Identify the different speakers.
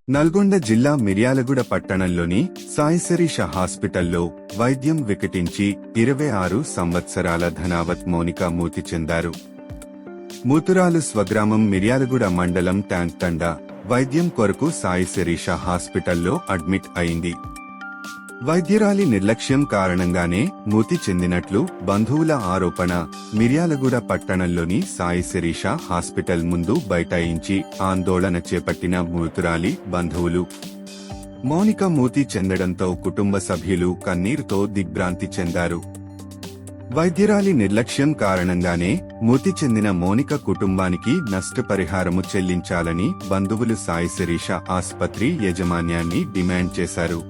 Speaker 1: నల్గొండ జిల్లా మిర్యాలగూడ పట్టణంలోని సాయి శిరీష హాస్పిటల్లో వైద్యం వికటించి 26 సంవత్సరాల ధనావత్ మౌనిక మృతి చెందారు. మూతురాలు స్వగ్రామం మిర్యాలగూడ మండలం ట్యాంక్ తండ వైద్యం కొరకు సాయి శిరీష హాస్పిటల్లో అడ్మిట్ అయింది. వైద్యురాలి నిర్లక్ష్యం కారణంగానే మృతి చెందినట్లు బంధువుల ఆరోపణ. మిర్యాలగూడ పట్టణంలోని సాయి శిరీష హాస్పిటల్ ముందు బైఠాయించి ఆందోళన చేపట్టిన మృతురాలి బంధువులు. మౌనిక మృతి చెందడంతో కుటుంబ సభ్యులు కన్నీరుతో దిగ్భ్రాంతి చెందారు. వైద్యురాలి నిర్లక్ష్యం కారణంగానే మృతి చెందిన మౌనిక కుటుంబానికి నష్టపరిహారము చెల్లించాలని బంధువులు సాయి శిరీష ఆసుపత్రి యాజమాన్యాన్ని డిమాండ్ చేశారు.